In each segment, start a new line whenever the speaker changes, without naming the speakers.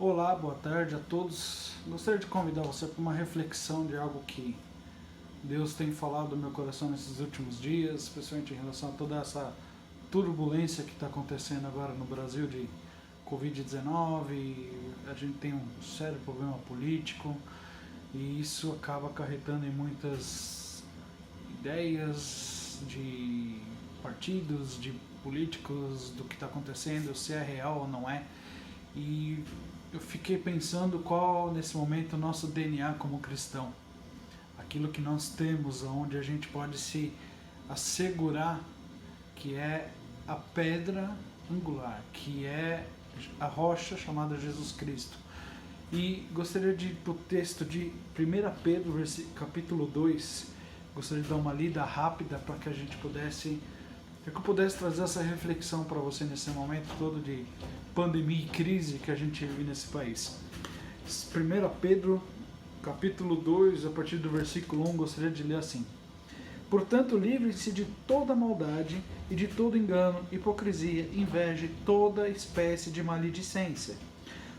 Olá, boa tarde a todos. Gostaria de convidar você para uma reflexão de algo que Deus tem falado no meu coração nesses últimos dias, especialmente em relação a toda essa turbulência que está acontecendo agora no Brasil de Covid-19. A gente tem um sério problema político e isso acaba acarretando em muitas ideias de partidos, de políticos, do que está acontecendo, se é real ou não é. E eu fiquei pensando qual nesse momento o nosso DNA como cristão, aquilo que nós temos, onde a gente pode se assegurar que é a pedra angular, que é a rocha chamada Jesus Cristo. E gostaria de ir para o texto de 1 Pedro, capítulo 2, gostaria de dar uma lida rápida para que a gente pudesse que eu pudesse trazer essa reflexão para você nesse momento todo de pandemia e crise que a gente vive nesse país. 1 Pedro, capítulo 2, a partir do versículo 1, gostaria de ler assim: Portanto, livrem-se de toda maldade e de todo engano, hipocrisia, inveja e toda espécie de maledicência.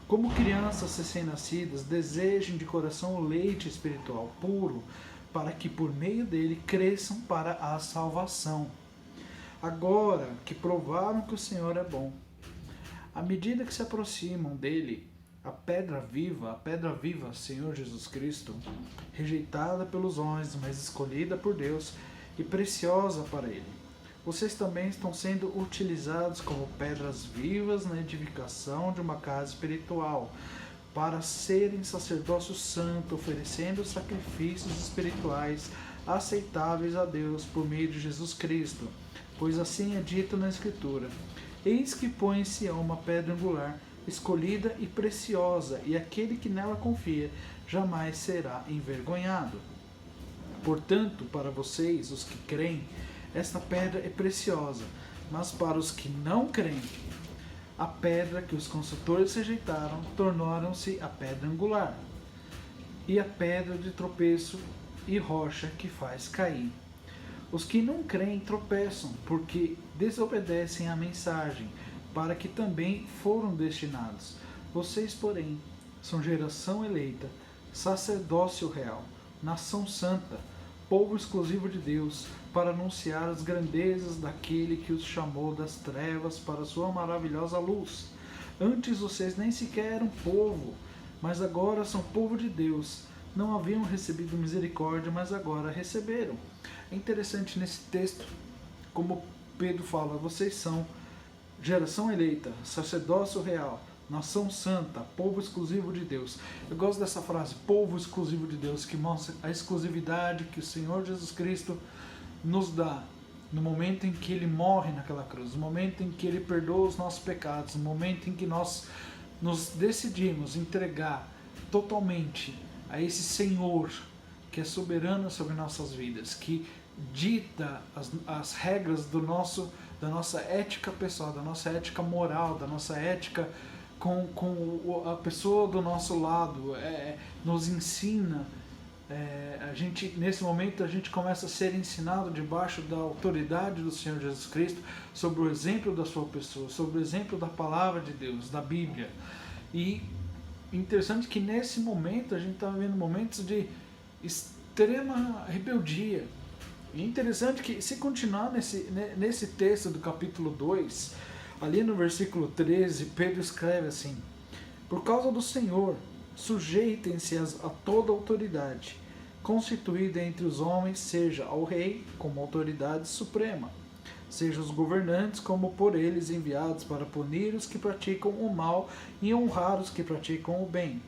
Como crianças recém-nascidas, desejem de coração o leite espiritual puro, para que por meio dele cresçam para a salvação. Agora que provaram que o Senhor é bom, à medida que se aproximam dele, a pedra viva, Senhor Jesus Cristo, rejeitada pelos homens, mas escolhida por Deus e preciosa para ele. Vocês também estão sendo utilizados como pedras vivas na edificação de uma casa espiritual, para serem sacerdócio santo, oferecendo sacrifícios espirituais aceitáveis a Deus por meio de Jesus Cristo. Pois assim é dito na Escritura: Eis que põe em Sião uma pedra angular, escolhida e preciosa, e aquele que nela confia jamais será envergonhado. Portanto, para vocês, os que creem, esta pedra é preciosa, mas para os que não creem, a pedra que os construtores rejeitaram tornaram-se a pedra angular, e a pedra de tropeço e rocha que faz cair. Os que não creem tropeçam, porque desobedecem à mensagem, para que também foram destinados. Vocês, porém, são geração eleita, sacerdócio real, nação santa, povo exclusivo de Deus, para anunciar as grandezas daquele que os chamou das trevas para a sua maravilhosa luz. Antes vocês nem sequer eram povo, mas agora são povo de Deus. Não haviam recebido misericórdia, mas agora receberam. É interessante nesse texto, como Pedro fala, vocês são geração eleita, sacerdócio real, nação santa, povo exclusivo de Deus. Eu gosto dessa frase, povo exclusivo de Deus, que mostra a exclusividade que o Senhor Jesus Cristo nos dá no momento em que Ele morre naquela cruz, no momento em que Ele perdoa os nossos pecados, no momento em que nós nos decidimos entregar totalmente a esse Senhor que é soberano sobre nossas vidas, que dita as regras da nossa ética pessoal, da nossa ética moral, da nossa ética com a pessoa do nosso lado, nos ensina. Nesse momento a gente começa a ser ensinado debaixo da autoridade do Senhor Jesus Cristo, sobre o exemplo da sua pessoa, sobre o exemplo da palavra de Deus, da Bíblia. E interessante que nesse momento a gente está vivendo momentos de extrema rebeldia. E interessante que, se continuar nesse texto do capítulo 2, ali no versículo 13, Pedro escreve assim: Por causa do Senhor, sujeitem-se a toda autoridade, constituída entre os homens, seja ao rei como autoridade suprema, seja os governantes como por eles enviados para punir os que praticam o mal e honrar os que praticam o bem.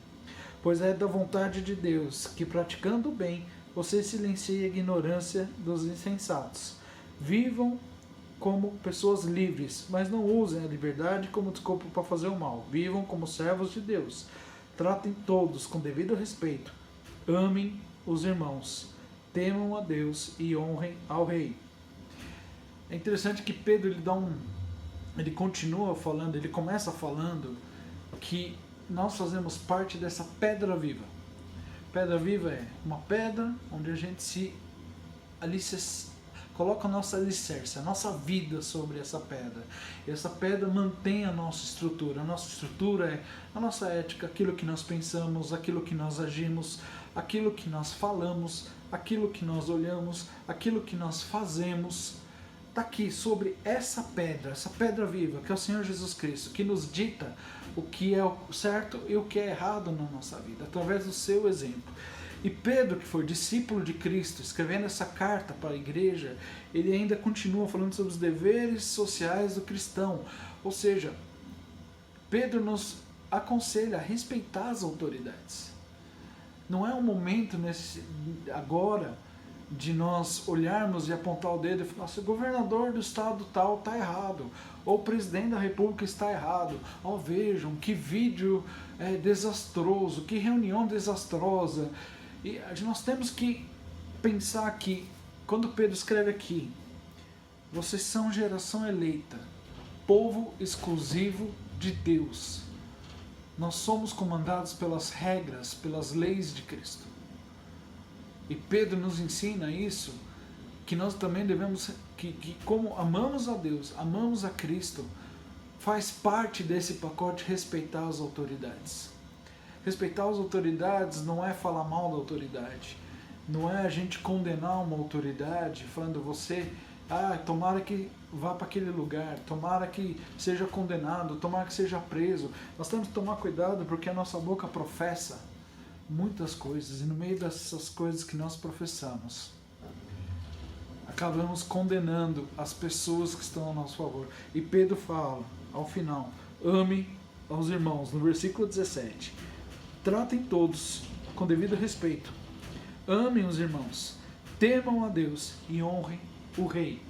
Pois é da vontade de Deus que, praticando o bem, você silencie a ignorância dos insensatos. Vivam como pessoas livres, mas não usem a liberdade como desculpa para fazer o mal. Vivam como servos de Deus. Tratem todos com devido respeito. Amem os irmãos. Temam a Deus e honrem ao rei. É interessante que Pedro ele continua falando, ele começa falando que nós fazemos parte dessa pedra viva. Pedra viva é uma pedra onde a gente coloca a nossa alicerce, a nossa vida sobre essa pedra. E essa pedra mantém a nossa estrutura. A nossa estrutura é a nossa ética, aquilo que nós pensamos, aquilo que nós agimos, aquilo que nós falamos, aquilo que nós olhamos, aquilo que nós fazemos. Está aqui sobre essa pedra viva, que é o Senhor Jesus Cristo, que nos dita o que é o certo e o que é errado na nossa vida, através do seu exemplo. E Pedro, que foi discípulo de Cristo, escrevendo essa carta para a igreja, ele ainda continua falando sobre os deveres sociais do cristão. Ou seja, Pedro nos aconselha a respeitar as autoridades. Não é um momento agora de nós olharmos e apontar o dedo e falar assim, o governador do estado tal está errado, ou o presidente da república está errado. Oh, vejam, que vídeo desastroso, que reunião desastrosa. E nós temos que pensar que, quando Pedro escreve aqui, vocês são geração eleita, povo exclusivo de Deus. Nós somos comandados pelas regras, pelas leis de Cristo. E Pedro nos ensina isso, que nós também devemos, que como amamos a Deus, amamos a Cristo, faz parte desse pacote respeitar as autoridades. Respeitar as autoridades não é falar mal da autoridade, não é a gente condenar uma autoridade falando tomara que vá para aquele lugar, tomara que seja condenado, tomara que seja preso. Nós temos que tomar cuidado porque a nossa boca professa muitas coisas, e no meio dessas coisas que nós professamos, acabamos condenando as pessoas que estão a nosso favor. E Pedro fala, ao final, ame aos irmãos, no versículo 17. Tratem todos com devido respeito. Amem os irmãos, temam a Deus e honrem o rei.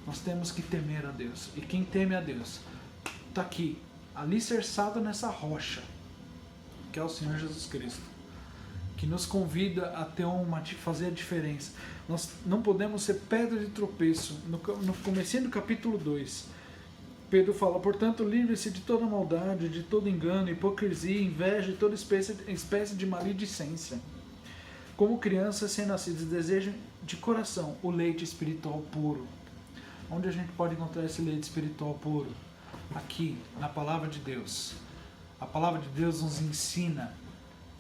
Nós temos que temer a Deus. E quem teme a Deus está aqui, alicerçado nessa rocha, que é o Senhor Jesus Cristo, que nos convida a fazer a diferença. Nós não podemos ser pedra de tropeço. No comecinho do capítulo 2, Pedro fala, portanto, livre-se de toda maldade, de todo engano, hipocrisia, inveja e toda espécie de maledicência. Como crianças recém-nascidas, desejam de coração o leite espiritual puro. Onde a gente pode encontrar esse leite espiritual puro? Aqui, na Palavra de Deus. A Palavra de Deus nos ensina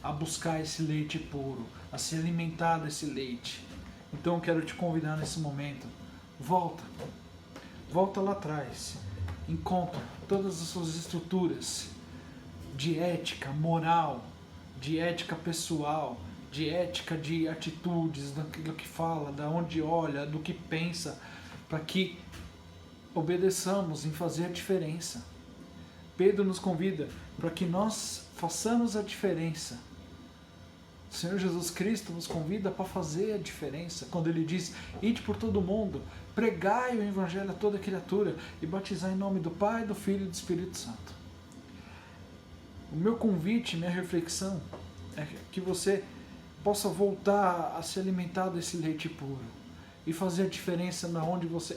a buscar esse leite puro, a se alimentar desse leite. Então eu quero te convidar nesse momento, volta lá atrás, encontra todas as suas estruturas de ética moral, de ética pessoal, de ética de atitudes, daquilo que fala, da onde olha, do que pensa, para que obedeçamos em fazer a diferença. Pedro nos convida para que nós façamos a diferença. O Senhor Jesus Cristo nos convida para fazer a diferença, quando Ele diz, ide por todo mundo, pregai o Evangelho a toda criatura e batizai em nome do Pai, do Filho e do Espírito Santo. O meu convite, minha reflexão, é que você possa voltar a se alimentar desse leite puro e fazer a diferença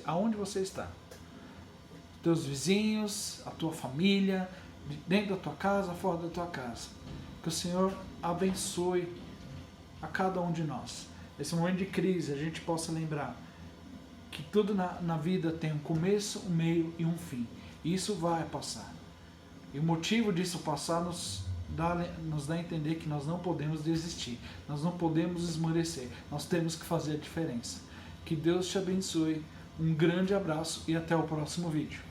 aonde você está. Teus vizinhos, a tua família, dentro da tua casa, fora da tua casa. Que o Senhor abençoe a cada um de nós. Nesse momento de crise, a gente possa lembrar que tudo na vida tem um começo, um meio e um fim. E isso vai passar. E o motivo disso passar nos dá a entender que nós não podemos desistir. Nós não podemos esmorecer. Nós temos que fazer a diferença. Que Deus te abençoe. Um grande abraço e até o próximo vídeo.